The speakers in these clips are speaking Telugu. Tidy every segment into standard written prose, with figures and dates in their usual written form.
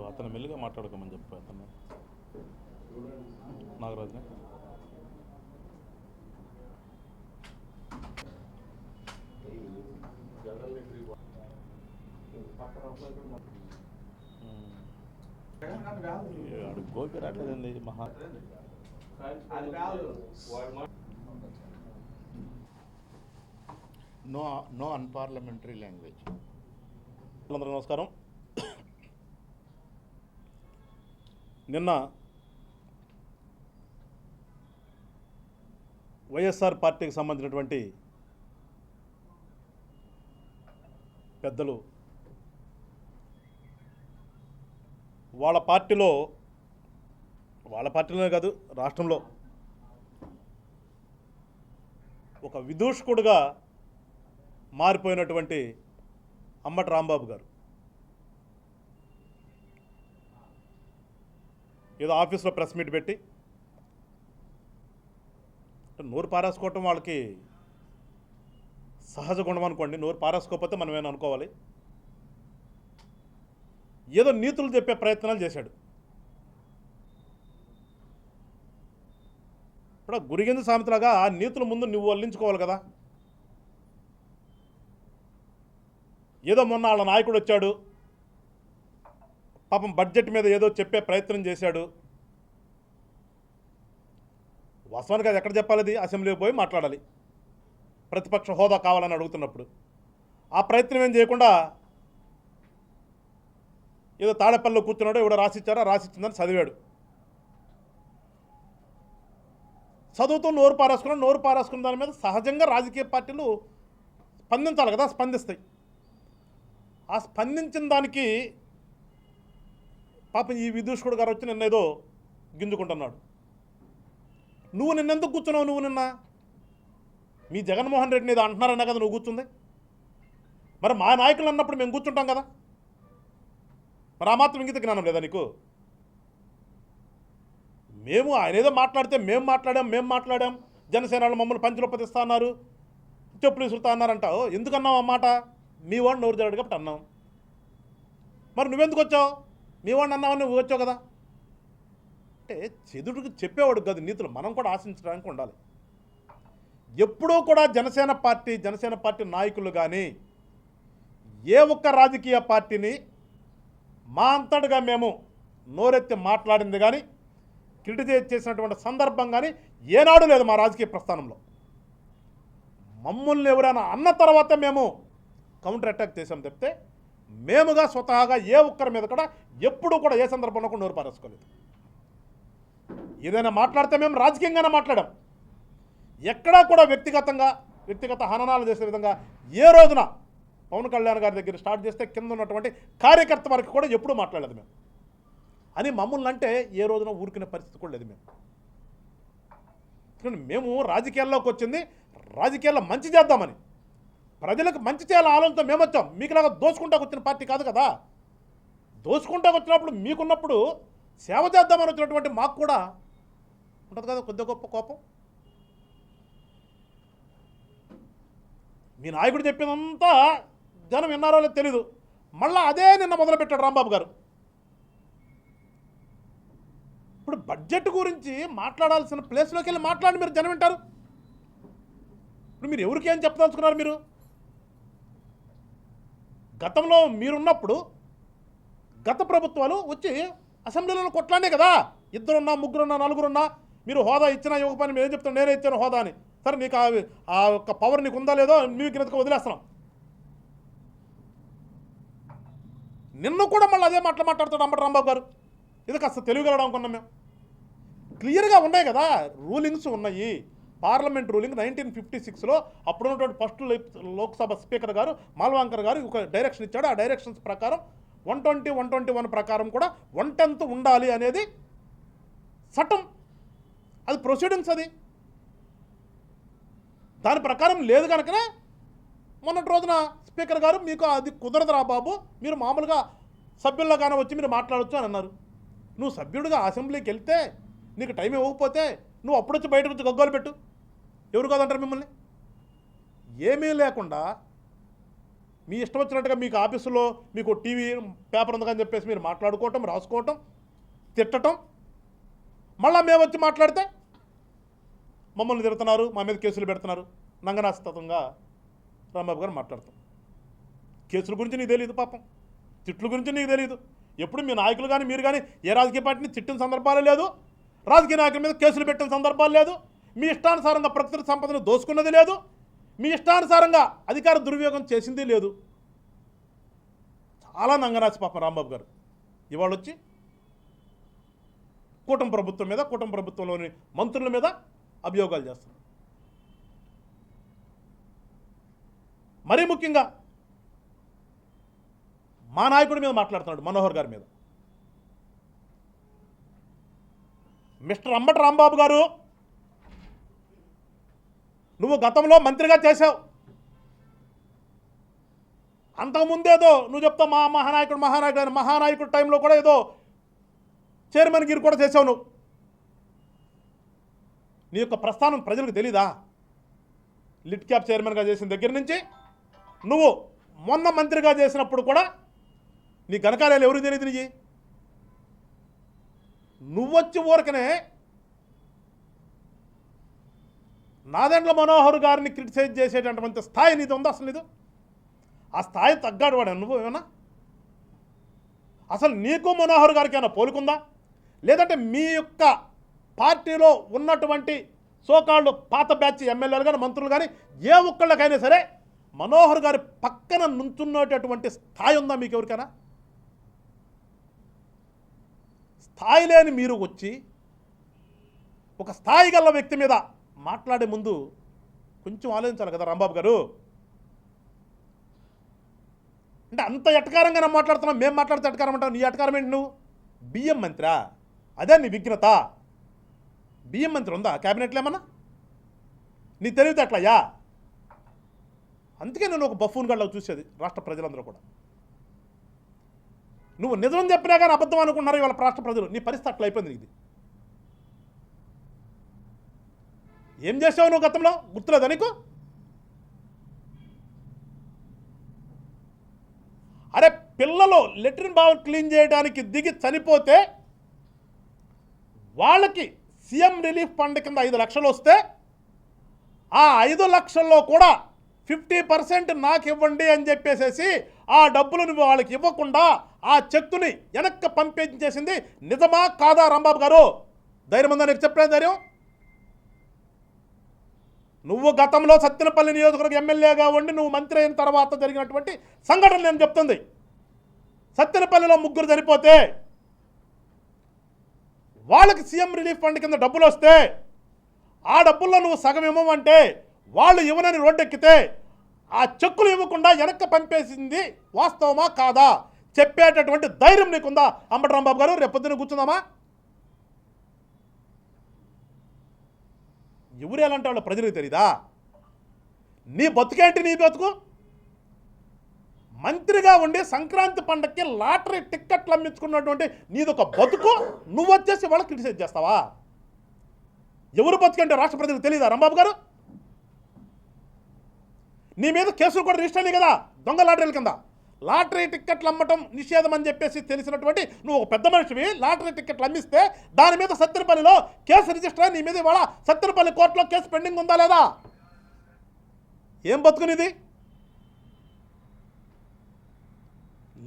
అతను మెల్లిగా మాట్లాడుకోమని చెప్పి అతను నాగరాజుని. గోపి రావట్లేదండి మహా. No unparliamentary language. అందరూ నమస్కారం. నిన్న వైఎస్ఆర్ పార్టీకి సంబంధించినటువంటి పెద్దలు వాళ్ళ పార్టీలోనే కాదు రాష్ట్రంలో ఒక విదూషకుడుగా మారిపోయినటువంటి అంబటి రాంబాబు గారు ఏదో ఆఫీస్లో ప్రెస్ మీట్ పెట్టి నోరు పారేసుకోవటం వాళ్ళకి సహజ గుణం అనుకోండి. నోరు పారేసుకోకపోతే మనం ఏమైనా అనుకోవాలి. ఏదో నీతులు చెప్పే ప్రయత్నాలు చేశాడు. ఇప్పుడు గురిగింజ సామెతలాగా ఆ నీతుల ముందు నువ్వు వల్లించుకోవాలి కదా. ఏదో మొన్న వాళ్ళ నాయకుడు వచ్చాడు, పాపం బడ్జెట్ మీద ఏదో చెప్పే ప్రయత్నం చేశాడు. వాస్తవానికి అది ఎక్కడ చెప్పాలి? అది అసెంబ్లీకి పోయి మాట్లాడాలి. ప్రతిపక్ష హోదా కావాలని అడుగుతున్నప్పుడు ఆ ప్రయత్నం ఏం చేయకుండా ఏదో తాడేపల్లిలో కూర్చున్నాడో ఎవడో రాసిచ్చారో రాసిచ్చిందని చదివాడు. చదువుతూ నోరు పారేసుకున్న దాని మీద సహజంగా రాజకీయ పార్టీలు స్పందించాలి కదా, స్పందిస్తాయి. ఆ స్పందించిన దానికి పాపం ఈ విదూషకుడు గారు వచ్చి నిన్న ఏదో గింజుకుంటున్నాడు. నువ్వు నిన్నెందుకు కూర్చున్నావు? నువ్వు నిన్న మీ జగన్మోహన్ రెడ్డిని ఏదో అంటున్నారన్నా కదా నువ్వు కూర్చుంది. మరి మా నాయకులు అన్నప్పుడు మేము కూర్చుంటాం కదా. మరి ఆ మాత్రం ఇంగిత జ్ఞానం లేదా నీకు? ఆయన ఏదో మాట్లాడితే మేము మాట్లాడాం జనసేన వాళ్ళు మమ్మల్ని పంచులోపతిస్తా అన్నారు, చెప్పులు ఇసురుతా అన్నారంటావు. ఎందుకన్నావు ఆ మాట? మీ వాడిని నోరు జరగడు కాబట్టి అన్నాం. మరి నువ్వెందుకు వచ్చావు? మీ వాడిని అన్నావని నువ్వు వచ్చావు కదా. అంటే చెదుడికి చెప్పేవాడు కాదు నీతులు. మనం కూడా ఆశించడానికి ఉండాలి. ఎప్పుడూ కూడా జనసేన పార్టీ నాయకులు కానీ ఏ ఒక్క రాజకీయ పార్టీని మా అంతటిగా మేము నోరెత్తి మాట్లాడింది కానీ క్రిటిసైజ్ చేసినటువంటి సందర్భం కానీ ఏనాడు లేదు మా రాజకీయ ప్రస్థానంలో. మమ్మల్ని ఎవరైనా అన్న తర్వాతే మేము కౌంటర్ అటాక్ చేసాం తప్పితే మేముగా స్వతహాగా ఏ ఒక్కరి మీద కూడా ఎప్పుడూ కూడా ఏ సందర్భంలో కూడా నోరు పారేసుకోలేదు. ఏదైనా మాట్లాడితే మేము రాజకీయంగానే మాట్లాడాం. ఎక్కడా కూడా వ్యక్తిగత హననాలు చేసే విధంగా ఏ రోజున పవన్ కళ్యాణ్ గారి దగ్గర స్టార్ట్ చేస్తే కింద ఉన్నటువంటి కార్యకర్త వరకు కూడా ఎప్పుడూ మాట్లాడలేదు మేము. అని మమ్మల్ని అంటే ఏ రోజున ఊరుకునే పరిస్థితి కూడా లేదు మేము రాజకీయాల్లోకి వచ్చింది రాజకీయాల్లో మంచి చేద్దామని, ప్రజలకు మంచి చేయాలని ఆలోచనతో మేము వచ్చాం. మీకులాగా దోచుకుంటాకు వచ్చిన పార్టీ కాదు కదా. దోచుకుంటాకు వచ్చినప్పుడు మీకున్నప్పుడు సేవ చేద్దామని వచ్చినటువంటి మాకు కూడా ఉంటుంది కదా కొద్ది గొప్ప కోపం. మీ నాయకుడు చెప్పినంతా జనం విన్నారో లేదో తెలీదు. మళ్ళీ అదే నిన్న మొదలుపెట్టాడు రాంబాబు గారు. ఇప్పుడు బడ్జెట్ గురించి మాట్లాడాల్సిన ప్లేస్లోకి వెళ్ళి మాట్లాడి మీరు జనం వింటారు. ఇప్పుడు మీరు ఎవరికి ఏం చెప్పదలుచుకున్నారు? మీరు గతంలో మీరున్నప్పుడు గత ప్రభుత్వాలు వచ్చి అసెంబ్లీలో కొట్లాడే కదా. 2 3 4 మీరు హోదా ఇచ్చినా ఇవ్వకపోయినా మేము ఏం చెప్తాం, నేనే ఇచ్చాను హోదా అని. సరే నీకు ఆ యొక్క పవర్ నీకు ఉందా లేదో మీకు కిందకు వదిలేస్తున్నాం. నిన్ను కూడా మళ్ళీ అదే మాట్లాడతాడు అంబటి రాంబాబు గారు. ఇది కాస్త తెలివిగలడం అనుకున్నాం మేము. క్లియర్గా ఉన్నాయి కదా, రూలింగ్స్ ఉన్నాయి. పార్లమెంట్ రూలింగ్ 1956లో అప్పుడున్నటువంటి ఫస్ట్ లోక్సభ స్పీకర్ గారు మాల్వాంకర్ గారు ఒక డైరెక్షన్ ఇచ్చాడు. ఆ డైరెక్షన్స్ ప్రకారం 120, 121 ప్రకారం కూడా 1/10 ఉండాలి అనేది చట్టం. అది ప్రొసీడింగ్స్. అది దాని ప్రకారం లేదు కనుకనే మొన్నటి రోజున స్పీకర్ గారు మీకు అది కుదరదురా బాబు, మీరు మామూలుగా సభ్యుల్లోగానే వచ్చి మీరు మాట్లాడవచ్చు అని అన్నారు. నువ్వు సభ్యుడిగా అసెంబ్లీకి వెళ్తే నీకు టైం ఇవ్వకపోతే నువ్వు అప్పుడొచ్చి బయటకు వచ్చి గగ్గోలు పెట్టు. ఎవరు కాదంటారు మిమ్మల్ని? ఏమీ లేకుండా మీ ఇష్టం వచ్చినట్టుగా మీకు ఆఫీసులో మీకు టీవీ పేపర్ ఉందని చెప్పేసి మీరు మాట్లాడుకోవటం, రాసుకోవటం, తిట్టటం, మళ్ళీ మేము వచ్చి మాట్లాడితే మమ్మల్ని తిడుతున్నారు, మా మీద కేసులు పెడుతున్నారు. నంగనాస్తతంగా రాంబాబు గారు మాట్లాడతాం. కేసుల గురించి నీకు తెలియదు, పాపం తిట్ల గురించి నీకు తెలియదు. ఎప్పుడు మీ నాయకులు కానీ మీరు కానీ ఏ రాజకీయ పార్టీని తిట్టిన సందర్భాలు లేదు, రాజకీయ నాయకుల మీద కేసులు పెట్టిన సందర్భాలు లేదు, మీ ఇష్టానుసారంగా ప్రకృతి సంపదను దోసుకున్నది లేదు, మీ ఇష్టానుసారంగా అధికార దుర్వినియోగం చేసింది లేదు. చాలా నంగనాచి పాపం రాంబాబు గారు ఇవాళ వచ్చి కూటమి ప్రభుత్వం మీద, కూటమి ప్రభుత్వంలోని మంత్రుల మీద అభియోగాలు చేస్తున్నారు. మరీ ముఖ్యంగా మా నాయకుడి మీద మాట్లాడుతున్నాడు, మనోహర్ గారి మీద. మిస్టర్ అంబటి రాంబాబు గారు, నువ్వు గతంలో మంత్రిగా చేశావు. అంతకుముందేదో నువ్వు చెప్తావు మా మహానాయకుడు టైంలో కూడా ఏదో చైర్మన్ గిరి కూడా చేసావు. నువ్వు నీ యొక్క ప్రస్థానం ప్రజలకు తెలీదా? లిట్ క్యాప్ చైర్మన్గా చేసిన దగ్గర నుంచి నువ్వు మొన్న మంత్రిగా చేసినప్పుడు కూడా నీ ఘనకార్యాలు ఎవరికి తెలియదు. నీకు నువ్వొచ్చి ఊరకనే నాదెండ్ల మనోహర్ గారిని క్రిటిసైజ్ చేసేటటువంటి స్థాయి నీది ఉందా? అసలు నీదు ఆ స్థాయి తగ్గాడు వాడు నువ్వు ఏమన్నా? అసలు నీకు మనోహర్ గారికి ఏమైనా పోలుకుందా? లేదంటే మీ యొక్క పార్టీలో ఉన్నటువంటి సోకాళ్ళు పాత బ్యాచ్ ఎమ్మెల్యేలు కానీ మంత్రులు కానీ ఏ ఒక్కళ్ళకైనా సరే మనోహర్ గారి పక్కన నుంచున్నటువంటి స్థాయి ఉందా మీకు ఎవరికైనా? స్థాయి లేని మీరు వచ్చి ఒక స్థాయి గల వ్యక్తి మీద మాట్లాడే ముందు కొంచెం ఆలోచించాలి కదా రాంబాబు గారు. అంటే అంత ఎటకారంగా మాట్లాడుతున్నాం, మేము మాట్లాడితే ఎటకారం అంటావు. నీ ఎటకారం ఏంటి? నువ్వు బియ్యం మంత్రా? అదే నీ విఘ్నత. బియ్యం మంత్రి ఉందా క్యాబినెట్లో ఏమన్నా? నీ తెలివితేటలయ్యా. అందుకే నేను ఒక బఫూన్ గడ్డ చూసేది రాష్ట్ర ప్రజలందరూ కూడా. నువ్వు నిజం చెప్పినా కానీ అబద్ధం అనుకుంటున్నారు ఇవాళ రాష్ట్ర ప్రజలు. నీ పరిస్థితి అట్లా అయిపోయింది. ఇది ఏం చేసావు నువ్వు గతంలో? గుర్తులేదా నీకు? అరే పిల్లలు లెట్రిన్ బావులు క్లీన్ చేయడానికి దిగి చనిపోతే వాళ్ళకి సీఎం రిలీఫ్ ఫండ్ కింద 5 లక్షలు వస్తే ఆ 5 లక్షల్లో కూడా 50% నాకు ఇవ్వండి అని చెప్పేసేసి ఆ డబ్బులు నువ్వు వాళ్ళకి ఇవ్వకుండా ఆ చెక్కుని వెనక్కి పంపించేసింది నిజమా కాదా రాంబాబు గారు? ధైర్యం ఉందా నీకు చెప్పే ధైర్యం? నువ్వు గతంలో సత్తెనపల్లి నియోజకవర్గ ఎమ్మెల్యేగా ఉండి నువ్వు మంత్రి అయిన తర్వాత జరిగినటువంటి సంఘటన నేను చెప్తుంది. సత్తెనపల్లిలో 3 చనిపోతే వాళ్ళకి సీఎం రిలీఫ్ ఫండ్ కింద డబ్బులు వస్తే ఆ డబ్బుల్లో నువ్వు సగం ఇవ్వమంటే వాళ్ళు ఇవ్వనని రోడ్డెక్కితే ఆ చెక్కులు ఇవ్వకుండా వెనక్కి పంపేసింది వాస్తవమా కాదా చెప్పేటటువంటి ధైర్యం నీకుందా అంబటి రాంబాబు గారు? రేపొద్దున కూర్చుందామా? ఎవరు ఎలాంటి వాళ్ళు ప్రజలకు తెలీదా? నీ బతుకేంటి? నీ బతుకు మంత్రిగా ఉండి సంక్రాంతి పండగకి లాటరీ టిక్కెట్లు అమ్మించుకున్నటువంటి నీదొక బతుకు. నువ్వు వచ్చేసి వాళ్ళకి క్రిటిసైజ్ చేస్తావా? ఎవరు బతుకంటే రాష్ట్ర ప్రజలకు తెలీదా రాంబాబు గారు? నీ మీద కేసులు కూడా రిజిస్టర్ అయ్యాయి కదా దొంగ లాటరీల కింద. లాటరీ టిక్కెట్లు అమ్మటం నిషేధం అని చెప్పేసి తెలిసినటువంటి నువ్వు ఒక పెద్ద మనిషివి లాటరీ టిక్కెట్లు అమ్మిస్తే దాని మీద సత్తెనపల్లిలో కేసు రిజిస్టర్ అయ్యి నీ మీద ఇవాళ సత్తెనపల్లి కోర్టులో కేసు పెండింగ్ ఉందా లేదా? ఏం బతుకునిది?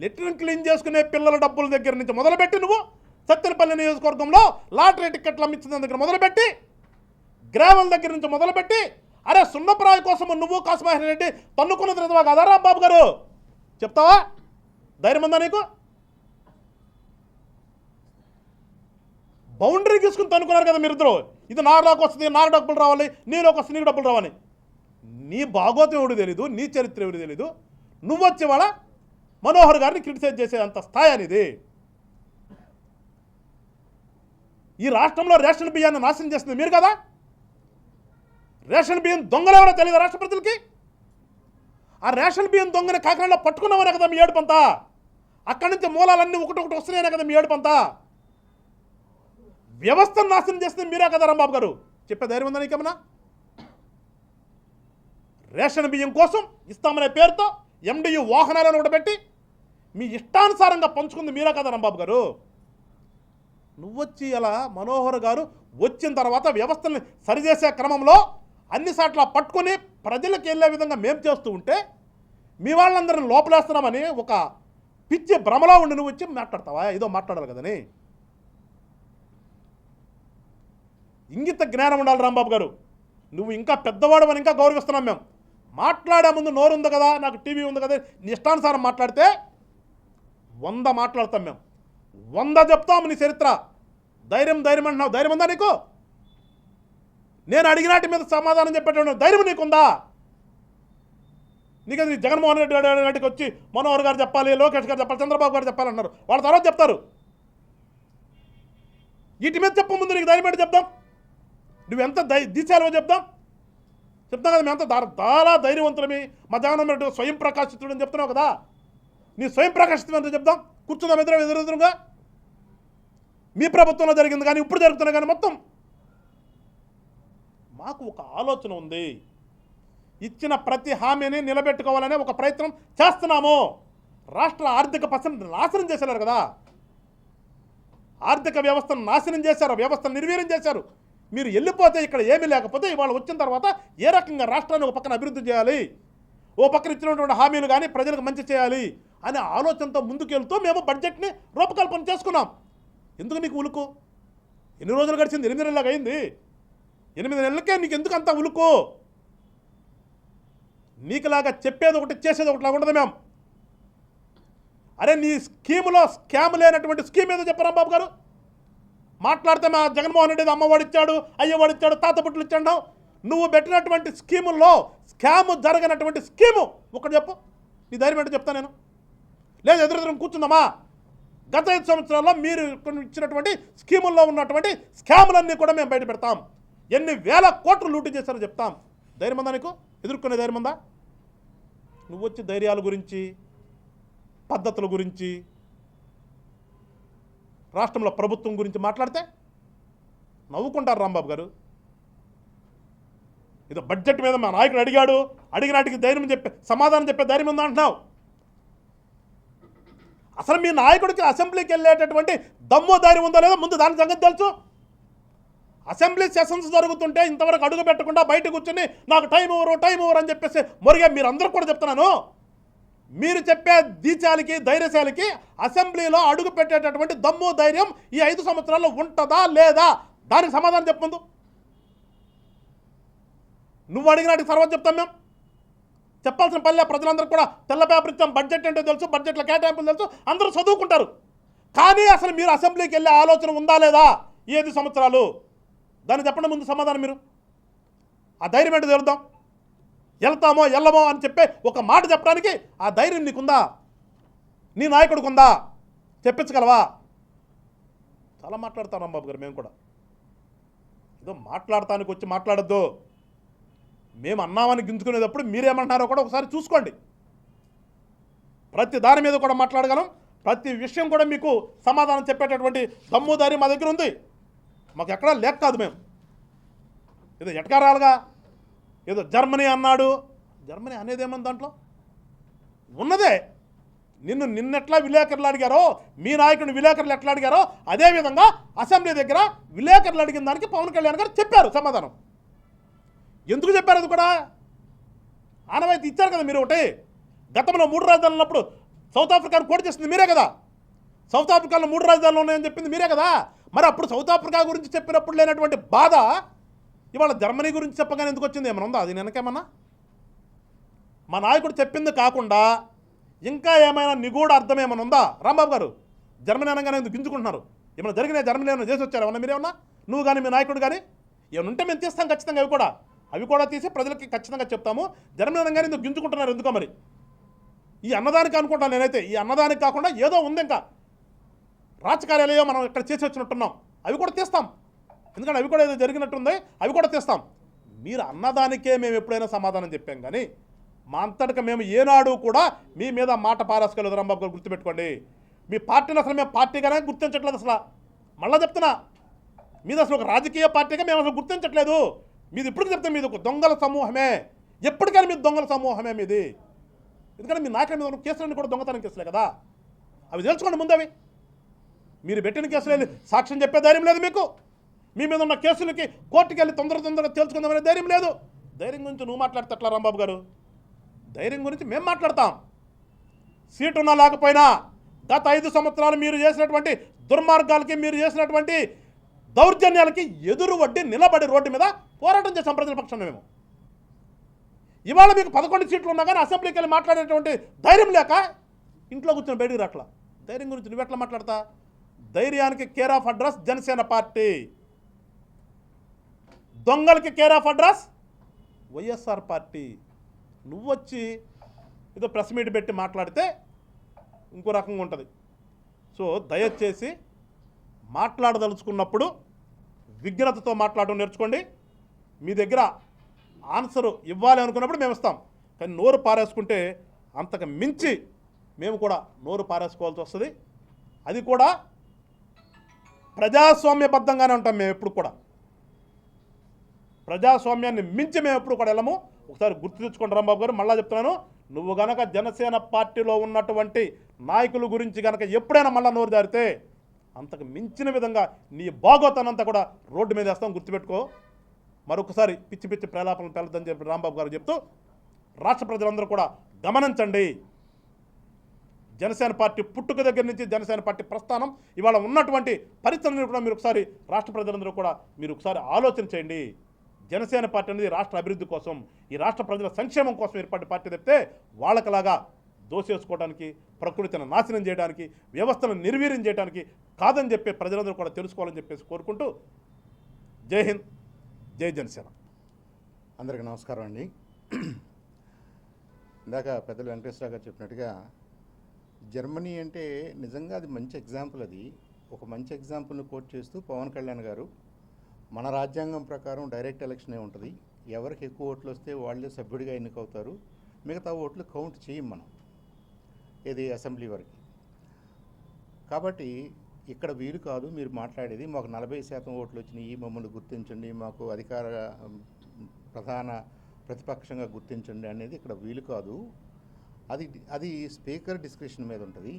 లెట్రిన్ క్లీన్ చేసుకునే పిల్లల డబ్బుల దగ్గర నుంచి మొదలుపెట్టి నువ్వు సత్తెనపల్లి నియోజకవర్గంలో లాటరీ టిక్కెట్లు అమ్మించిన దగ్గర మొదలుపెట్టి గ్రామాల దగ్గర నుంచి మొదలుపెట్టి అరే సున్నప్రాయ కోసం నువ్వు కాశమహేశ్వర రెడ్డి తన్నుకున్నది నిజమా కాదా రాంబాబు గారు? చెప్తావా? ధైర్యం ఉందా నీకు? బౌండరీ తీసుకుని తన్నుకున్నారు కదా మీరిద్దరు. ఇది నాకు వస్తుంది, నాకు డబ్బులు రావాలి, నీలోకి వస్తుంది, నీకు డబ్బులు రావాలి. నీ భాగోతం ఎవడు తెలీదు, నీ చరిత్ర ఎవడు తెలీదు. నువ్వు వచ్చి వాళ్ళ మనోహర్ గారిని క్రిటిసైజ్ చేసే అంత స్థాయి అనేది. ఈ రాష్ట్రంలో రేషన్ బియ్యాన్ని నాశనం చేస్తుంది మీరు కదా. రేషన్ బియ్యం దొంగలు ఎవరో తెలియదు రాష్ట్ర ప్రజలకి. ఆ రేషన్ బియ్యం దొంగని కాకినాడలో పట్టుకున్నామనే కదా మీ ఏడుపంతా. అక్కడి నుంచి మూలాలన్నీ ఒకటొకటి వస్తున్నాయనే కదా మీ ఏడుపంతా. వ్యవస్థను నాశనం చేస్తుంది మీరే కదా రాంబాబు గారు. చెప్పే ధైర్యం ఉందా నీకేమన్నా? రేషన్ బియ్యం కోసం ఇస్తామనే పేరుతో ఎండియు వాహనాలను కూడా పెట్టి మీ ఇష్టానుసారంగా పంచుకుంది మీరే కదా రాంబాబు గారు. నువ్వొచ్చి అలా మనోహర్ గారు వచ్చిన తర్వాత వ్యవస్థల్ని సరిచేసే క్రమంలో అన్ని సాట్ల పట్టుకొని ప్రజలకు వెళ్ళే విధంగా మేము చేస్తూ ఉంటే మీ వాళ్ళందరిని లోపలేస్తున్నామని ఒక పిచ్చి భ్రమలో ఉండి నువ్వు వచ్చి మాట్లాడతావా? ఏదో మాట్లాడాలి కదని. ఇంగిత జ్ఞానం ఉండాలి రాంబాబు గారు. నువ్వు ఇంకా పెద్దవాడు అని ఇంకా గౌరవిస్తున్నాం మేము. మాట్లాడే ముందు నోరు ఉంది కదా, నాకు టీవీ ఉంది కదా, నీ ఇష్టానుసారం మాట్లాడితే 100 మాట్లాడతాం మేము, 100 చెప్తాము నీ చరిత్ర. ధైర్యం ధైర్యం అంటున్నావు, ధైర్యం ఉందా నీకు? నేను అడిగినాటి మీద సమాధానం చెప్పేటప్పుడు ధైర్యం నీకుందా? నీకు జగన్మోహన్ రెడ్డి గారికి వచ్చి మనోహర్ గారు చెప్పాలి, లోకేష్ గారు చెప్పాలి, చంద్రబాబు గారు చెప్పాలన్నారు. వాళ్ళ తర్వాత చెప్తారు. వీటి మీద చెప్ప ముందు నీకు ధైర్యం ఏంటి చెప్తాం? నువ్వెంత దిశాలో చెప్తాం కదా. మేమంతా చాలా ధైర్యవంతులమి, మా జగన్మోహన్ రెడ్డి స్వయం ప్రకాశితుడు అని చెప్తున్నావు కదా. నీ స్వయం ప్రకాశితం ఎంత చెప్దాం? కూర్చుందాం ఎదురుగా. మీ ప్రభుత్వంలో జరిగింది కానీ ఇప్పుడు జరుగుతున్నా కానీ మొత్తం మాకు ఒక ఆలోచన ఉంది. ఇచ్చిన ప్రతి హామీని నిలబెట్టుకోవాలనే ఒక ప్రయత్నం చేస్తున్నాము. రాష్ట్ర ఆర్థిక పరిస్థితిని నాశనం చేశారు కదా. ఆర్థిక వ్యవస్థను నాశనం చేశారు, వ్యవస్థను నిర్వీర్యం చేశారు. మీరు వెళ్ళిపోతే ఇక్కడ ఏమీ లేకపోతే ఇవాళ వచ్చిన తర్వాత ఏ రకంగా రాష్ట్రాన్ని ఒక పక్కన అభివృద్ధి చేయాలి, ఓ పక్కన ఇచ్చినటువంటి హామీలు కానీ ప్రజలకు మంచి చేయాలి అనే ఆలోచనతో ముందుకెళ్తూ మేము బడ్జెట్ని రూపకల్పన చేసుకున్నాం. ఎందుకు నీకు ఉలుకు? ఎన్ని రోజులు గడిచింది? 8 నెలలకు అయింది. 8 నెలలకే నీకు ఎందుకు అంత ఉలుకు? నీకులాగా చెప్పేది ఒకటి చేసేది ఒకటి లాగా ఉండదు మేము. అరే నీ స్కీములో స్కామ్ లేనటువంటి స్కీమ్ ఏదో చెప్పరా బాబు గారు? మాట్లాడితే మా జగన్మోహన్ రెడ్డి అమ్మవాడు ఇచ్చాడు, అయ్యవాడు ఇచ్చాడు, తాతపుట్లు ఇచ్చాడు. నువ్వు పెట్టినటువంటి స్కీముల్లో స్కామ్ జరగనటువంటి స్కీము ఒకటి చెప్పు. నీ ధైర్యం ఏంటో చెప్తా నేను. లేదు ఎదురెదురు కూర్చుందామా? గత 5 సంవత్సరాల్లో మీరు ఇచ్చినటువంటి స్కీముల్లో ఉన్నటువంటి స్కాములన్నీ కూడా మేము బయట పెడతాం. ఎన్ని వేల కోట్లు లూటీ చేశారో చెప్తాం. ధైర్యం ఉందా నీకు? ఎదుర్కొనే ధైర్యం ఉందా? నువ్వు వచ్చి ధైర్యాల గురించి, పద్ధతుల గురించి, రాష్ట్రంలో ప్రభుత్వం గురించి మాట్లాడితే నవ్వుకుంటారు రాంబాబు గారు. ఇది బడ్జెట్ మీద మా నాయకుడు అడిగాడు, అడిగినాటికి ధైర్యం చెప్పే సమాధానం చెప్పే ధైర్యం ఉందా అంటున్నావు. అసలు మీ నాయకుడికి అసెంబ్లీకి వెళ్ళేటటువంటి దమ్ము ధైర్యం ఉందో లేదో ముందు దాని సంగతి తెలుసు. అసెంబ్లీ సెషన్స్ జరుగుతుంటే ఇంతవరకు అడుగు పెట్టకుండా బయట కూర్చొని నాకు టైం ఓవర్ అని చెప్పేసి మొరిగా మీరు అందరూ కూడా చెప్తున్నాను. మీరు చెప్పే దీచాలకి ధైర్యశాలికి అసెంబ్లీలో అడుగు పెట్టేటటువంటి దమ్ము ధైర్యం ఈ 5 సంవత్సరాల్లో ఉంటుందా లేదా? దానికి సమాధానం చెప్పందు. నువ్వు అడిగినట్టు తర్వాత చెప్తాం మేము. చెప్పాల్సిన పల్లె ప్రజలందరూ కూడా తెల్ల పేపర్ ఇచ్చాం. బడ్జెట్ అంటే తెలుసు, బడ్జెట్లో కేటాయింపులు తెలుసు, అందరూ చదువుకుంటారు. కానీ అసలు మీరు అసెంబ్లీకి వెళ్ళే ఆలోచన ఉందా లేదా ఈ 5 సంవత్సరాలు? దాన్ని చెప్పండి ముందు సమాధానం. మీరు ఆ ధైర్యం ఏంటో తెలుద్దాం. వెళ్తామో వెళ్ళమో అని చెప్పే ఒక మాట చెప్పడానికి ఆ ధైర్యం నీకుందా? నీ నాయకుడికి ఉందా? చెప్పించగలవా? చాలా మాట్లాడతాం రాంబాబు గారు. మేము కూడా ఏదో మాట్లాడటానికి వచ్చి మాట్లాడద్దు. మేము అన్నామని గింజుకునేటప్పుడు మీరేమంటున్నారో కూడా ఒకసారి చూసుకోండి. ప్రతి దాని మీద కూడా మాట్లాడగలం. ప్రతి విషయం కూడా మీకు సమాధానం చెప్పేటటువంటి దమ్ము ధైర్యం మా దగ్గర ఉంది. మాకు ఎక్కడా లేక కాదు. మేము ఏదో ఎటకారాలుగా ఏదో జర్మనీ అన్నాడు, జర్మనీ అనేది ఏమన్నా దాంట్లో ఉన్నదే. నిన్నెట్లా విలేకరులు అడిగారో, మీ నాయకుడిని విలేకరులు ఎట్లా అడిగారో అదేవిధంగా అసెంబ్లీ దగ్గర విలేకరులు అడిగిన దానికి పవన్ కళ్యాణ్ గారు చెప్పారు సమాధానం. ఎందుకు చెప్పారు? అది కూడా ఆనవాయితీ ఇచ్చారు కదా మీరు. ఒకటి గతంలో 3 రాజధానులు ఉన్నప్పుడు సౌత్ ఆఫ్రికాను కోటి చేసింది మీరే కదా. సౌత్ ఆఫ్రికాలో 3 రాజధానులు ఉన్నాయని చెప్పింది మీరే కదా. మరి అప్పుడు సౌత్ ఆఫ్రికా గురించి చెప్పినప్పుడు లేనటువంటి బాధ ఇవాళ జర్మనీ గురించి చెప్పగానే ఎందుకు వచ్చింది? ఏమైనా ఉందా అది వెనకేమన్నా? మా నాయకుడు చెప్పింది కాకుండా ఇంకా ఏమైనా నిగూఢ అర్థం ఏమైనా ఉందా రాంబాబు గారు? జర్మనీ అనగానే ఎందుకు గింజుకుంటున్నారు? ఏమైనా జరిగినా జర్మనీ ఏమైనా చేసి వచ్చారు ఏమన్నా మీరేమన్నా? నువ్వు కానీ మీ నాయకుడు కానీ ఏమైనా ఉంటే మేము తీస్తాం ఖచ్చితంగా. అవి కూడా తీసి ప్రజలకి ఖచ్చితంగా చెప్తాము. జర్మనీ అనగానే ఎందుకు గింజుకుంటున్నారు? ఎందుకో మరి. ఈ అన్నదానికి అనుకుంటాను నేనైతే. ఈ అన్నదానికి కాకుండా ఏదో ఉంది ఇంకా రాజకార్యాలయం మనం ఇక్కడ చేసి వచ్చినట్టున్నాం. అవి కూడా తీస్తాం. ఎందుకంటే అవి కూడా ఏదో జరిగినట్టుంది. అవి కూడా తీస్తాం. మీరు అన్నదానికే మేము ఎప్పుడైనా సమాధానం చెప్పాం కానీ మా అంతటికి మేము ఏనాడు కూడా మీ మీద మాట పారేసుకోలేదు రాంబాబు గారు. గుర్తుపెట్టుకోండి. మీ పార్టీని అసలు మేము పార్టీగానే గుర్తించట్లేదు. అసలు మళ్ళీ చెప్తున్నా, మీది అసలు ఒక రాజకీయ పార్టీగా మేము అసలు గుర్తించట్లేదు. మీది ఇప్పుడు చెప్తే మీది ఒక దొంగల సమూహమే. ఎప్పటికైనా మీ దొంగల సమూహమే మీది. ఎందుకంటే మీ నాయకుల మీద ఉన్న కేసులన్నీ కూడా దొంగతనం కేసులే కదా. అవి తెలుసుకోండి ముందు. అవి మీరు పెట్టిన కేసులు వెళ్ళి సాక్ష్యం చెప్పే ధైర్యం లేదు మీకు. మీ మీద ఉన్న కేసులకి కోర్టుకి వెళ్ళి తొందరగా తేల్చుకుందామనే ధైర్యం లేదు. ధైర్యం గురించి నువ్వు మాట్లాడితే ఎట్లా రాంబాబు గారు? ధైర్యం గురించి మేము మాట్లాడతాం. సీటు ఉన్నా లేకపోయినా గత 5 సంవత్సరాలు మీరు చేసినటువంటి దుర్మార్గాలకి, మీరు చేసినటువంటి దౌర్జన్యాలకి ఎదురు వడ్డీ నిలబడి రోడ్డు మీద పోరాటం చేసాం ప్రజల పక్షాన మేము. ఇవాళ మీకు 11 సీట్లు ఉన్నా కానీ అసెంబ్లీకి వెళ్ళి మాట్లాడేటువంటి ధైర్యం లేక ఇంట్లో కూర్చొని బయటికి రాట్లా. ధైర్యం గురించి నువ్వెట్లా మాట్లాడతా? ధైర్యానికి care of address Janasena party, దొంగలకి care of address YSR party. నువ్వు వచ్చి ఏదో ప్రెస్ మీట్ పెట్టి మాట్లాడితే ఇంకో రకంగా ఉంటుంది. సో దయచేసి మాట్లాడదలుచుకున్నప్పుడు విజ్ఞతతో మాట్లాడడం నేర్చుకోండి. మీ దగ్గర ఆన్సరు ఇవ్వాలి అనుకున్నప్పుడు మేము ఇస్తాం. కానీ నోరు పారేసుకుంటే అంతకు మించి మేము కూడా నోరు పారేసుకోవాల్సి వస్తుంది. అది కూడా ప్రజాస్వామ్యబద్ధంగానే ఉంటాం మేము ఎప్పుడు కూడా. ప్రజాస్వామ్యాన్ని మించి మేము ఎప్పుడు కూడా వెళ్ళము. ఒకసారి గుర్తు తెచ్చుకోండి రాంబాబు గారు. మళ్ళా చెప్తున్నాను, నువ్వు గనక జనసేన పార్టీలో ఉన్నటువంటి నాయకుల గురించి గనక ఎప్పుడైనా మళ్ళీ నోరు జారితే అంతకు మించిన విధంగా నీ బాగోతానంతా కూడా రోడ్డు మీద వేస్తాం, గుర్తుపెట్టుకో. మరొకసారి పిచ్చి పిచ్చి ప్రేలాపనలు పెళ్ళదని చెప్పి రాంబాబు గారు చెప్తూ, రాష్ట్ర ప్రజలందరూ కూడా గమనించండి. జనసేన పార్టీ పుట్టుక దగ్గర నుంచి జనసేన పార్టీ ప్రస్థానం ఇవాళ ఉన్నటువంటి పరిస్థితులను కూడా మీరు ఒకసారి రాష్ట్ర ప్రజలందరూ కూడా మీరు ఒకసారి ఆలోచన చేయండి. జనసేన పార్టీ అనేది రాష్ట్ర అభివృద్ధి కోసం, ఈ రాష్ట్ర ప్రజల సంక్షేమం కోసం ఏర్పడిన పార్టీ తప్పితే వాళ్ళకలాగా దోసేసుకోవడానికి, ప్రకృతిని నాశనం చేయడానికి, వ్యవస్థను నిర్వీర్యం చేయడానికి కాదని చెప్పి ప్రజలందరూ కూడా తెలుసుకోవాలని చెప్పేసి కోరుకుంటూ, జై హింద్, జై జనసేన. అందరికీ నమస్కారం అండి. ఇందాక పెద్దలు వెంకటేశ్వర గారు చెప్పినట్టుగా జర్మనీ అంటే నిజంగా అది మంచి ఎగ్జాంపుల్. అది ఒక మంచి ఎగ్జాంపుల్ని కోట్ చేస్తూ పవన్ కళ్యాణ్ గారు, మన రాజ్యాంగం ప్రకారం డైరెక్ట్ ఎలక్షనే ఉంటుంది, ఎవరికి ఎక్కువ ఓట్లు వస్తే వాళ్ళే సభ్యుడిగా ఎన్నికవుతారు, మిగతా ఓట్లు కౌంట్ చేయం మనం ఇది అసెంబ్లీ వరకు. కాబట్టి ఇక్కడ వీలు కాదు మీరు మాట్లాడేది, మాకు 40% ఓట్లు వచ్చినాయి, మమ్మల్ని గుర్తించండి, మాకు అధికార ప్రధాన ప్రతిపక్షంగా గుర్తించండి అనేది ఇక్కడ వీలు కాదు. అది స్పీకర్ డిస్క్రిప్షన్ మీద ఉంటుంది.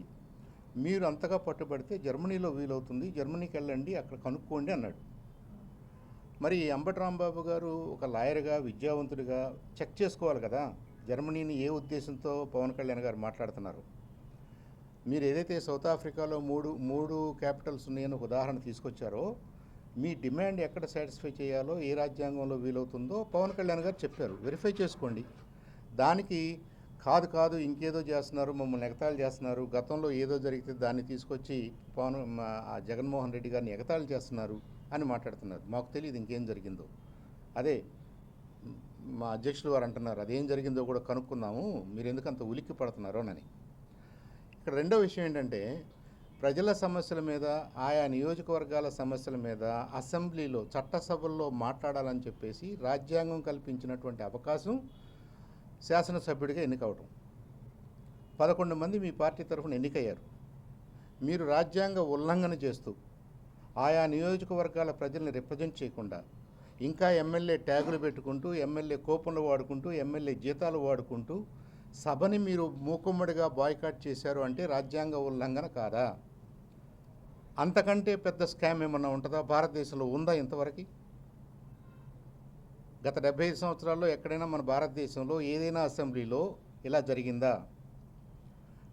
మీరు అంతగా పట్టుబడితే జర్మనీలో వీలవుతుంది, జర్మనీకి వెళ్ళండి, అక్కడ కనుక్కోండి అన్నాడు. మరి అంబటి రాంబాబు గారు ఒక లాయర్గా, విద్యావంతుడిగా చెక్ చేసుకోవాలి కదా జర్మనీని ఏ ఉద్దేశంతో పవన్ కళ్యాణ్ గారు మాట్లాడుతున్నారు. మీరు ఏదైతే సౌత్ ఆఫ్రికాలో మూడు క్యాపిటల్స్ ఉన్నాయని ఒక ఉదాహరణ తీసుకొచ్చారో, మీ డిమాండ్ ఎక్కడ సాటిస్ఫై చేయాలో, ఏ రాజ్యాంగంలో వీలవుతుందో పవన్ కళ్యాణ్ గారు చెప్పారు, వెరిఫై చేసుకోండి. దానికి కాదు ఇంకేదో చేస్తున్నారు, మమ్మల్ని ఎగతాళి చేస్తున్నారు, గతంలో ఏదో జరిగితే దాన్ని తీసుకొచ్చి జగన్మోహన్ రెడ్డి గారిని ఎగతాళి చేస్తున్నారు అని మాట్లాడుతున్నారు. మాకు తెలియదు ఇంకేం జరిగిందో. అదే మా అధ్యక్షులు వారు అంటున్నారు, అదేం జరిగిందో కూడా కనుక్కుందాము, మీరు ఎందుకు అంత ఉలిక్కి పడుతున్నారో అని. ఇక్కడ రెండో విషయం ఏంటంటే, ప్రజల సమస్యల మీద, ఆయా నియోజకవర్గాల సమస్యల మీద అసెంబ్లీలో, చట్టసభల్లో మాట్లాడాలని చెప్పేసి రాజ్యాంగం కల్పించినటువంటి అవకాశం శాసనసభ్యుడిగా ఎన్నికవటం. 11 మంది మీ పార్టీ తరఫున ఎన్నికయ్యారు. మీరు రాజ్యాంగ ఉల్లంఘన చేస్తూ ఆయా నియోజకవర్గాల ప్రజల్ని రిప్రజెంట్ చేయకుండా ఇంకా ఎమ్మెల్యే ట్యాగులు పెట్టుకుంటూ, ఎమ్మెల్యే కూపన్లు వాడుకుంటూ, ఎమ్మెల్యే జీతాలు వాడుకుంటూ సభని మీరు మూకుమ్మడిగా బాయ్కాట్ చేశారు అంటే రాజ్యాంగ ఉల్లంఘన కాదా? అంతకంటే పెద్ద స్కామ్ ఏమన్నా ఉంటుందా? భారతదేశంలో ఉందా ఇంతవరకు? గత 75 సంవత్సరాల్లో ఎక్కడైనా మన భారతదేశంలో ఏదైనా అసెంబ్లీలో ఇలా జరిగిందా?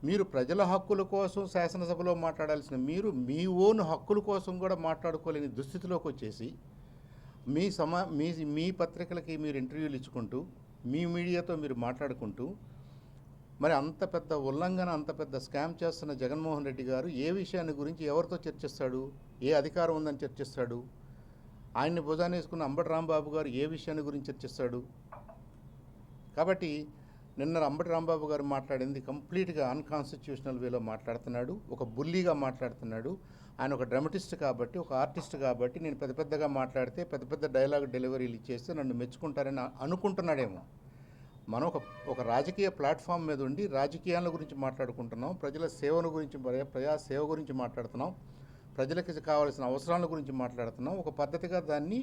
మీరు ప్రజల హక్కుల కోసం శాసనసభలో మాట్లాడాల్సిన మీరు మీ ఓన్ హక్కుల కోసం కూడా మాట్లాడుకోలేని దుస్థితిలోకి వచ్చేసి మీ పత్రికలకి మీరు ఇంటర్వ్యూలు ఇచ్చుకుంటూ, మీ మీడియాతో మీరు మాట్లాడుకుంటూ, మరి అంత పెద్ద ఉల్లంఘన, అంత పెద్ద స్కామ్ చేస్తున్న జగన్మోహన్ రెడ్డి గారు ఏ విషయాన్ని గురించి ఎవరితో చర్చిస్తాడు? ఏ అధికారం ఉందని చర్చిస్తాడు? ఆయన్ని భుజాన్ని వేసుకున్న అంబటి రాంబాబు గారు ఏ విషయాన్ని గురించి చర్చిస్తాడు? కాబట్టి నిన్న అంబటి రాంబాబు గారు మాట్లాడింది కంప్లీట్గా అన్కాన్స్టిట్యూషనల్ వేలో మాట్లాడుతున్నాడు, ఒక బుల్లీగా మాట్లాడుతున్నాడు. ఆయన ఒక డ్రామటిస్ట్ కాబట్టి, ఒక ఆర్టిస్ట్ కాబట్టి, నేను పెద్దగా మాట్లాడితే పెద్ద డైలాగ్ డెలివరీలు ఇచ్చేస్తే నన్ను మెచ్చుకుంటారని అనుకుంటున్నాడేమో. మనం ఒక రాజకీయ ప్లాట్ఫామ్ మీద ఉండి రాజకీయాల గురించి మాట్లాడుకుంటున్నాం, ప్రజల సేవల గురించి, ప్రజాసేవ గురించి మాట్లాడుతున్నాం, ప్రజలకు కావాల్సిన అవసరాల గురించి మాట్లాడుతున్నాం. ఒక పద్ధతిగా దాన్ని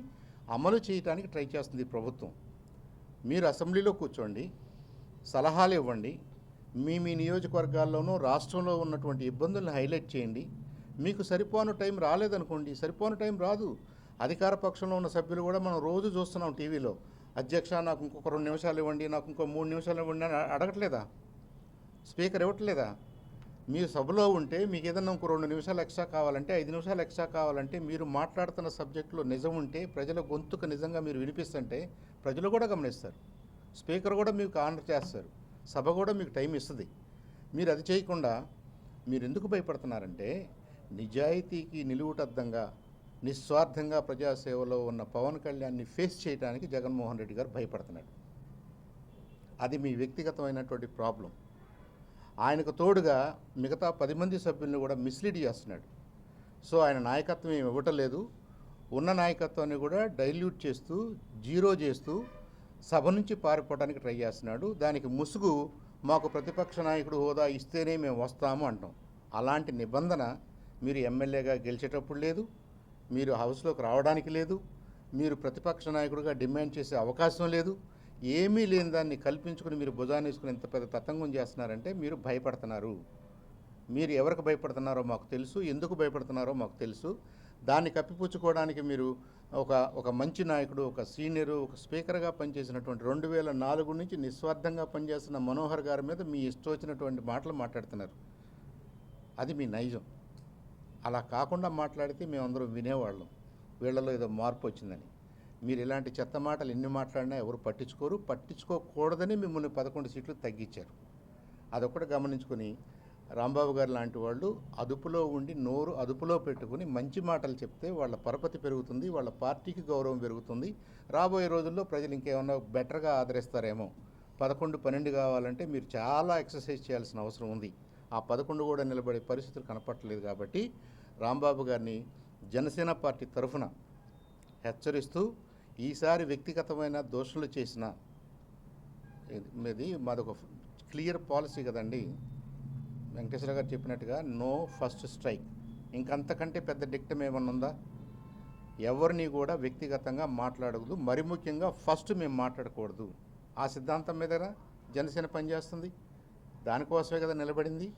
అమలు చేయడానికి ట్రై చేస్తుంది ప్రభుత్వం. మీరు అసెంబ్లీలో కూర్చోండి, సలహాలు ఇవ్వండి, మీ నియోజకవర్గాల్లోనూ రాష్ట్రంలో ఉన్నటువంటి ఇబ్బందులను హైలైట్ చేయండి. మీకు సరిపోను టైం రాలేదనుకోండి, సరిపోను టైం రాదు. అధికార పక్షంలో ఉన్న సభ్యులు కూడా మనం రోజు చూస్తున్నాం టీవీలో, అధ్యక్ష నాకు ఇంకొక 2 నిమిషాలు ఇవ్వండి, నాకు ఇంకో 3 నిమిషాలు ఇవ్వండి అని అడగట్లేదా? స్పీకర్ ఇవ్వట్లేదా? మీరు సభలో ఉంటే మీకు ఏదన్నా ఇంకో 2 నిమిషాలు ఎక్స్ట్రా కావాలంటే, 5 నిమిషాలు ఎక్స్ట్రా కావాలంటే, మీరు మాట్లాడుతున్న సబ్జెక్టులో నిజం ఉంటే, ప్రజల గొంతుకు నిజంగా మీరు వినిపిస్తుంటే ప్రజలు కూడా గమనిస్తారు. స్పీకర్ కూడా మీకు ఆనర్ చేస్తారు, సభ కూడా మీకు టైం ఇస్తుంది. మీరు అది చేయకుండా మీరు ఎందుకు భయపడుతున్నారంటే, నిజాయితీకి నిలువుటద్దంగా నిస్వార్థంగా ప్రజాసేవలో ఉన్న పవన్ కళ్యాణ్ని ఫేస్ చేయడానికి జగన్మోహన్ రెడ్డి గారు భయపడుతున్నాడు. అది మీ వ్యక్తిగతమైనటువంటి ప్రాబ్లం. ఆయనకు తోడుగా మిగతా 10 మంది సభ్యులను కూడా మిస్లీడ్ చేస్తున్నాడు. సో ఆయన నాయకత్వం ఏమి ఇవ్వటం లేదు. ఉన్న నాయకత్వాన్ని కూడా డైల్యూట్ చేస్తూ, జీరో చేస్తూ సభ నుంచి పారిపోవడానికి ట్రై చేస్తున్నాడు. దానికి ముసుగు మాకు ప్రతిపక్ష నాయకుడు హోదా ఇస్తేనే మేము వస్తాము అంటాం. అలాంటి నిబంధన మీరు ఎమ్మెల్యేగా గెలిచేటప్పుడు లేదు, మీరు హౌస్లోకి రావడానికి లేదు, మీరు ప్రతిపక్ష నాయకుడిగా డిమాండ్ చేసే అవకాశం లేదు. ఏమీ లేని దాన్ని కల్పించుకుని మీరు భుజాన్ని వేసుకుని ఎంత పెద్ద తతంగం చేస్తున్నారంటే మీరు భయపడుతున్నారు. మీరు ఎవరికి భయపడుతున్నారో మాకు తెలుసు, ఎందుకు భయపడుతున్నారో మాకు తెలుసు. దాన్ని కప్పిపుచ్చుకోవడానికి మీరు ఒక మంచి నాయకుడు, ఒక సీనియరు, ఒక స్పీకర్గా పనిచేసినటువంటి 2004 నుంచి నిస్వార్థంగా పనిచేస్తున్న మనోహర్ గారి మీద మీ ఇష్టం వచ్చినటువంటి మాటలు మాట్లాడుతున్నారు. అది మీ నైజం. అలా కాకుండా మాట్లాడితే మేమందరం వినేవాళ్ళం, వీళ్ళలో ఏదో మార్పు వచ్చిందని. మీరు ఇలాంటి చెత్త మాటలు ఎన్ని మాట్లాడినా ఎవరు పట్టించుకోరు. పట్టించుకోకూడదని మిమ్మల్ని 11 సీట్లు తగ్గించారు. అదొకటి గమనించుకొని రాంబాబు గారు లాంటి వాళ్ళు అదుపులో ఉండి, నోరు అదుపులో పెట్టుకుని మంచి మాటలు చెప్తే వాళ్ళ పరపతి పెరుగుతుంది, వాళ్ళ పార్టీకి గౌరవం పెరుగుతుంది. రాబోయే రోజుల్లో ప్రజలు ఇంకేమన్నా బెటర్గా ఆదరిస్తారేమో. 11, 12 కావాలంటే మీరు చాలా ఎక్సర్సైజ్ చేయాల్సిన అవసరం ఉంది. ఆ 11 కూడా నిలబడే పరిస్థితులు కనపట్టలేదు. కాబట్టి రాంబాబు గారిని జనసేన పార్టీ తరఫున హెచ్చరిస్తూ, ఈసారి వ్యక్తిగతమైన దోషులు చేసిన ఇది మాదొక క్లియర్ పాలసీ కదండి. వెంకటేశ్వర గారు చెప్పినట్టుగా నో ఫస్ట్ స్ట్రైక్. ఇంకంతకంటే పెద్ద డిక్టం ఏమన్నా ఉందా? ఎవరిని కూడా వ్యక్తిగతంగా మాట్లాడకూడదు, మరి ముఖ్యంగా ఫస్ట్ మేము మాట్లాడకూడదు. ఆ సిద్ధాంతం మీద జనసేన పనిచేస్తుంది, దానికోసమే కదా నిలబడింది.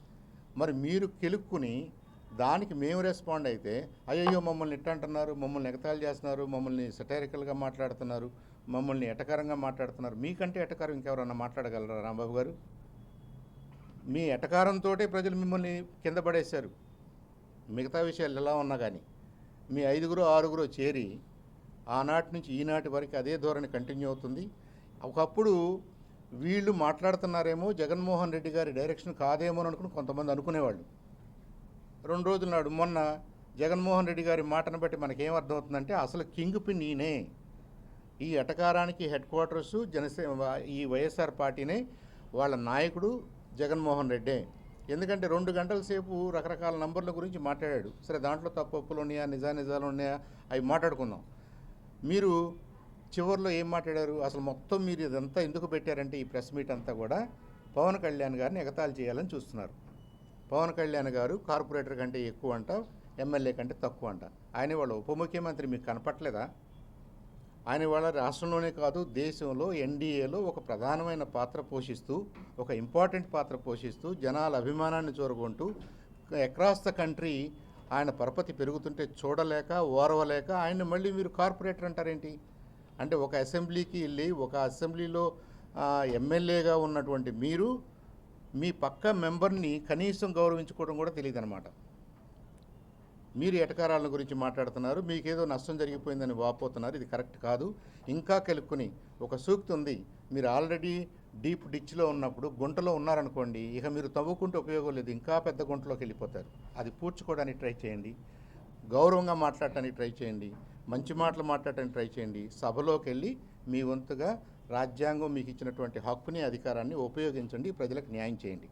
మరి మీరు కెలుక్కుని దానికి మేము రెస్పాండ్ అయితే, అయ్యయ్యో మమ్మల్ని ఇట్ట అంటున్నారు, మమ్మల్ని ఎగతాళి చేస్తున్నారు, మమ్మల్ని సెటైరికల్గా మాట్లాడుతున్నారు, మమ్మల్ని ఎటకారంగా మాట్లాడుతున్నారు. మీకంటే ఎటకారం ఇంకెవరన్నా మాట్లాడగలరా రాంబాబు గారు? మీ ఎటకారంతో ప్రజలు మిమ్మల్ని కింద పడేశారు. మిగతా విషయాలు ఎలా ఉన్నా కానీ మీ 5, 6 చేరి ఆనాటి నుంచి ఈనాటి వరకు అదే ధోరణి కంటిన్యూ అవుతుంది. ఒకప్పుడు వీళ్ళు మాట్లాడుతున్నారేమో జగన్మోహన్ రెడ్డి గారి డైరెక్షన్ కాదేమో అని అనుకుని కొంతమంది అనుకునేవాళ్ళు. 2 రోజుల నాడు మొన్న జగన్మోహన్ రెడ్డి గారి మాటను బట్టి మనకేం అర్థమవుతుందంటే అసలు కింగ్ పిన్ ఈయనే. ఈ ఎటకారానికి హెడ్ క్వార్టర్సు జనసేన, ఈ వైఎస్ఆర్ పార్టీనే, వాళ్ళ నాయకుడు జగన్మోహన్ రెడ్డే. ఎందుకంటే 2 గంటల సేపు రకరకాల నంబర్ల గురించి మాట్లాడాడు. సరే, దాంట్లో తప్పులు ఉన్నాయా, నిజాలు ఉన్నాయా, అవి మాట్లాడుకుందాం. మీరు చివరిలో ఏం మాట్లాడారు? అసలు మొత్తం మీరు ఇదంతా ఎందుకు పెట్టారంటే ఈ ప్రెస్ మీట్ అంతా కూడా పవన్ కళ్యాణ్ గారిని ఎగతాళి చేయాలని చూస్తున్నారు. పవన్ కళ్యాణ్ గారు కార్పొరేటర్ కంటే ఎక్కువ అంట, ఎమ్మెల్యే కంటే తక్కువ అంట. ఆయన వాళ్ళ ఉప ముఖ్యమంత్రి మీకు కనపట్లేదా? ఆయన వాళ్ళ రాష్ట్రంలోనే కాదు, దేశంలో ఎన్డీఏలో ఒక ప్రధానమైన పాత్ర పోషిస్తూ, ఒక ఇంపార్టెంట్ పాత్ర పోషిస్తూ, జనాల అభిమానాన్ని చూరగొంటూ అక్రాస్ ద కంట్రీ ఆయన పరపతి పెరుగుతుంటే చూడలేక, ఓర్వలేక ఆయన్ని మళ్ళీ మీరు కార్పొరేటర్ అంటారేంటి? అంటే ఒక అసెంబ్లీకి వెళ్ళి, ఒక అసెంబ్లీలో ఎమ్మెల్యేగా ఉన్నటువంటి మీరు మీ పక్క మెంబర్ని కనీసం గౌరవించుకోవడం కూడా తెలియదు అనమాట. మీరు ఎటకారాల గురించి మాట్లాడుతున్నారు, మీకేదో నష్టం జరిగిపోయిందని వాపోతున్నారు. ఇది కరెక్ట్ కాదు. ఇంకా కెలుక్కుని ఒక సూక్తి ఉంది, మీరు ఆల్రెడీ డీప్ డిచ్లో ఉన్నప్పుడు గుంటలో ఉన్నారనుకోండి, ఇక మీరు తవ్వుకుంటే ఉపయోగం లేదు, ఇంకా పెద్ద గుంటలోకి వెళ్ళిపోతారు. అది పూడ్చుకోవడానికి ట్రై చేయండి, గౌరవంగా మాట్లాడటానికి ట్రై చేయండి, మంచి మాటలు మాట్లాడటానికి ట్రై చేయండి. సభలోకి వెళ్ళి మీ వంతుగా రాజ్యాంగం మీకు ఇచ్చినటువంటి హక్కుని, అధికారాన్ని ఉపయోగించండి, ప్రజలకు న్యాయం చేయండి.